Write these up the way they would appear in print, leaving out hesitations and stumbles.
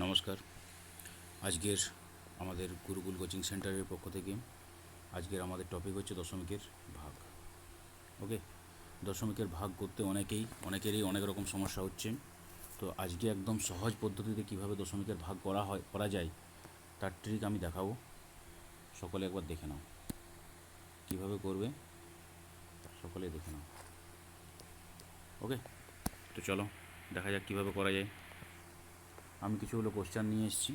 নমস্কার। আজকের আমাদের গুরুকুল কোচিং সেন্টারের পক্ষ থেকে আজকের আমাদের টপিক হচ্ছে দশমিকের ভাগ। ওকে, দশমিকের ভাগ করতে অনেকেরই অনেক রকম সমস্যা হচ্ছে। তো আজকে একদম সহজ পদ্ধতিতে কিভাবে দশমিকের ভাগ করা যায় তার ট্রিক আমি দেখাবো। সকলে একবার দেখে নাও কিভাবে করবে, সকলে দেখে নাও। ওকে, তো চলো দেখা যাক কীভাবে করা যায়। আমি কিছুগুলো কোশ্চেন নিয়ে এসেছি।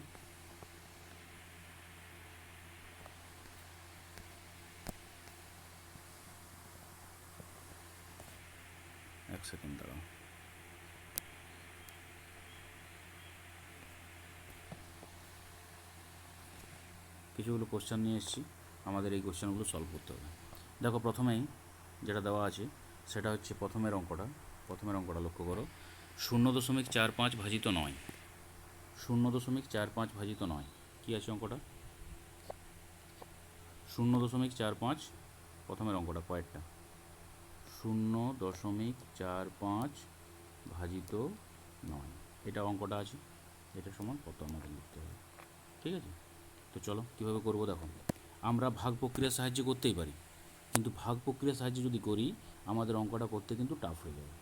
এক সেকেন্ড দাঁড়াও। কিছুগুলো কোশ্চেন নিয়ে এসেছি, আমাদের এই কোশ্চেনগুলো সলভ করতে হবে। দেখো, প্রথমেই যেটা দেওয়া আছে সেটা হচ্ছে প্রথমের অঙ্কটা লক্ষ্য করো। 0.45 ভাজিত 9, 0.45 ভাজিত 9 কী আছে অঙ্কটা? 0.45 প্রথমের অঙ্কটা কয়েকটা 0.45 ভাজিত 9, এটা অঙ্কটা আছে। এটা সমান কত আমাদের লিখতে হবে, ঠিক আছে? তো চলো কীভাবে করবো দেখো। আমরা ভাগ প্রক্রিয়ার সাহায্যে করতেই পারি, কিন্তু ভাগ প্রক্রিয়ার সাহায্যে যদি করি আমাদের অঙ্কটা করতে কিন্তু টাফ হয়ে যাবে।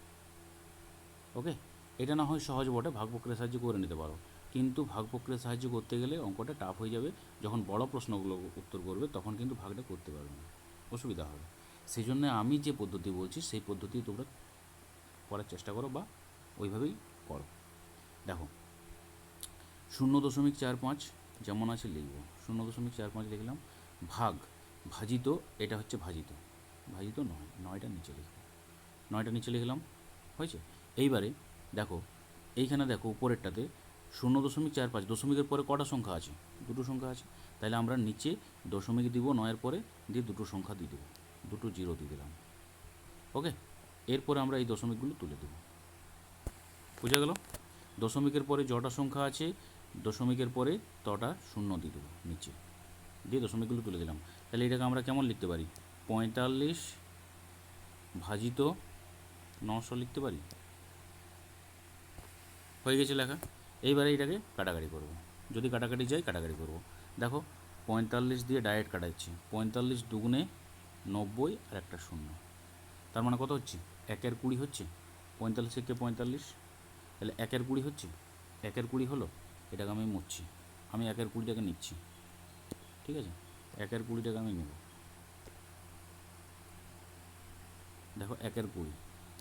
ওকে, এটা না হয় সহজ বটে, ভাগ প্রক্রিয়ার সাহায্যে করে নিতে পারো, কিন্তু ভাগ প্রক্রিয়ার সাহায্যে করতে গেলে অঙ্কটা টাফ হয়ে যাবে। যখন বড় প্রশ্নগুলো উত্তর করবে তখন কিন্তু ভাগটা করতে পারবে না, অসুবিধা হবে। সেই জন্য আমি যে পদ্ধতি বলছি সেই পদ্ধতি তোমরা করার চেষ্টা করো বা ওইভাবেই করো। দেখো, 0.45 যেমন আছে লিখব, 0.45 লিখলাম, ভাগ ভাজিত, এটা হচ্ছে ভাজিত নয়, 9টা নিচে লিখব, 9টা নিচে লিখলাম, হয়েছে। এইবারে দেখো, এইখানে দেখো উপরেরটাতে 0.45, দশমিকের পরে কটা সংখ্যা আছে? দুটো সংখ্যা আছে, তাহলে আমরা নিচে দশমিক দিব 9-এর পরে, দিয়ে দুটো সংখ্যা দিয়ে দেবো, দুটো জিরো দিয়ে দিলাম। ওকে, এরপরে আমরা এই দশমিকগুলো তুলে দেবো, বোঝা গেল? দশমিকের পরে যটা সংখ্যা আছে দশমিকের পরে তটা শূন্য দিয়ে দেবো নিচে, দিয়ে দশমিকগুলো তুলে দিলাম। তাহলে এটাকে আমরা কেমন লিখতে পারি? 45 ভাজিত 900 লিখতে পারি। হয়ে গেছে লেখা। এইবারে এটাকে কাটাকাটি করব, যদি কাটাকাটি যায় কাটাকাটি করব। দেখো, 45 দিয়ে ডাইরেক্ট কাটাচ্ছি, 45 দুগুণে 90 আর একটা শূন্য, তার মানে কত হচ্ছে? 1-এর 20 হচ্ছে। 45 থেকে 45, তাহলে 1-এর 20 হচ্ছে, 1-এর 20 হলো। এটাকে আমি মুছছি, আমি 1-এর 20টাকে নিচ্ছি, ঠিক আছে? 1-এর 20টাকে আমি নেব, দেখো 1-এর 20,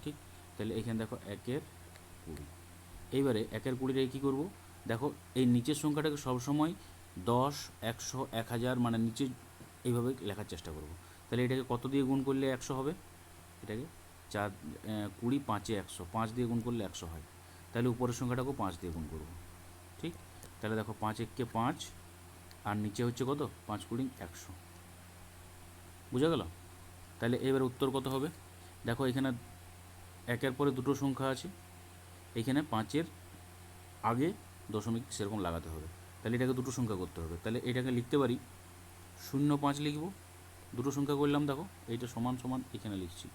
ঠিক। তাহলে এইখানে দেখো 1-এর 20। এইবারে 1-এর 20টাকে কী করবো? দেখো, এই নিচের সংখ্যাটাকে সবসময় 10, 100, 1000 মানে নিচে এইভাবে লেখার চেষ্টা করব। তাহলে এটাকে কত দিয়ে গুণ করলে 100 হবে? এটাকে 4, 20, 5-এ 100, 5 দিয়ে গুণ করলে 100 হয়। তাহলে উপরের সংখ্যাটাকেও 5 দিয়ে গুণ করব, ঠিক। তাহলে দেখো 5-1-কে 5, আর নিচে হচ্ছে কত? 5-20 100, বুঝা গেল? তাহলে এবার উত্তর কত হবে? দেখো, এখানে 1-এর পরে দুটো সংখ্যা আছে, এখানে 5-এর আগে দশমিক সেরকম লাগাতে হবে, তাহলে এটাকে দুটো সংখ্যা করতে হবে। তাহলে এটাকে লিখতে পারি 0.5 লিখব, দুটো সংখ্যা করলাম, দেখো এইটা সমান সমান এখানে লিখছি,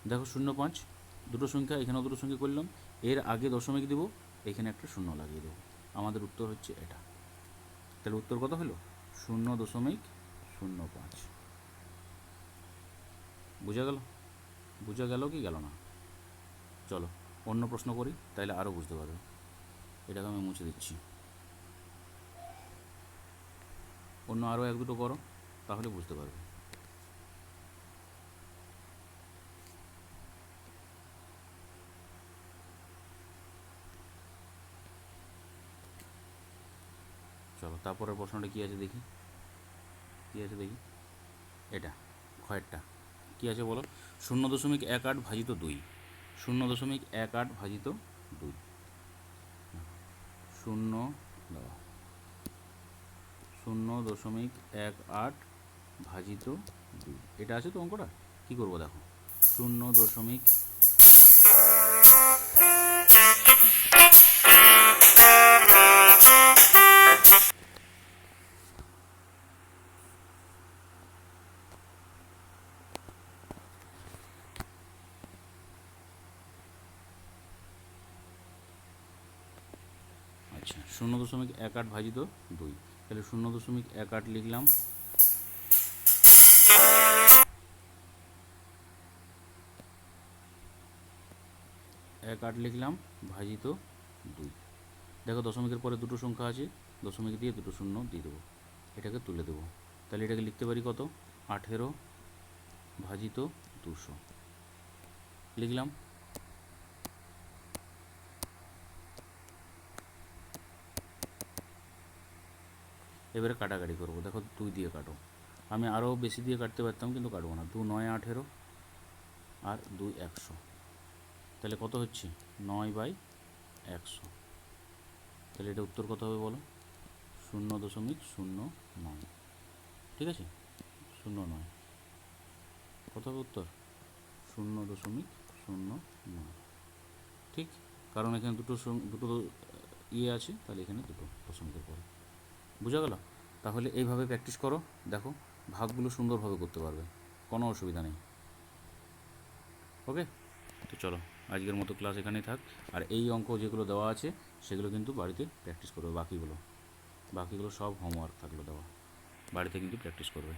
দেখো 0.5 দুটো সংখ্যা, এখানেও দুটো সংখ্যা করলাম, এর আগে দশমিক দেবো, এখানে একটা শূন্য লাগিয়ে দেবো, আমাদের উত্তর হচ্ছে এটা। তাহলে উত্তর কত হলো? 0.05। বোঝা গেল? বোঝা গেল কি গেল না? চলো অন্য প্রশ্ন করি, তাহলে আরও বুঝতে পারবে। এটাকে আমি মুছে দিচ্ছি, অন্য আরও 1-2টো করো, তাহলে বুঝতে পারবে। চলো তারপরের প্রশ্নটা কী আছে দেখি, এটা ক্ষয়েরটা কী আছে বলো? 0.18 ভাজিত 2, 0.18 ভাজিত 2, 0.18 ভাজিত 2, এটা আছে তো অঙ্কটা। কী করবো দেখো, 0. আচ্ছা 0.18 ভাজিত 2, তাহলে 0.18 লিখলাম, এক আট লিখলাম ভাজিত 2। দেখো দশমিকের পরে দুটো সংখ্যা আছে, দশমিক দিয়ে দুটো শূন্য দিয়ে দেবো, এটাকে তুলে দেবো। তাহলে এটাকে লিখতে পারি কত, 18 ভাজিত 200 লিখলাম। এবারে কাটাকাটি করবো, দেখো 2 দিয়ে কাটো, আমি আরও বেশি দিয়ে কাটতে পারতাম কিন্তু কাটবো না। 2 9 18 আর 2 100, তাহলে কত হচ্ছে 9/100। তাহলে এটা উত্তর কত হবে বলো, 0.09। ঠিক আছে, 09 কত হবে উত্তর, 0.09। ঠিক, কারণ এখানে দুটো ইয়ে আছে, তাহলে এখানে দুটো দশমিকের পরে। বুঝা গেল? তাহলে এইভাবে প্র্যাকটিস করো, দেখো ভাগগুলো সুন্দরভাবে করতে পারবে, কোনো অসুবিধা নেই। ওকে, তো চলো আজকের মতো ক্লাস এখানেই থাক। আর এই অঙ্ক যেগুলো দেওয়া আছে সেগুলো কিন্তু বাড়িতে প্র্যাকটিস করবে, বাকিগুলো সব হোমওয়ার্ক থাকলো দেওয়া, বাড়িতে কিন্তু প্র্যাকটিস করবে।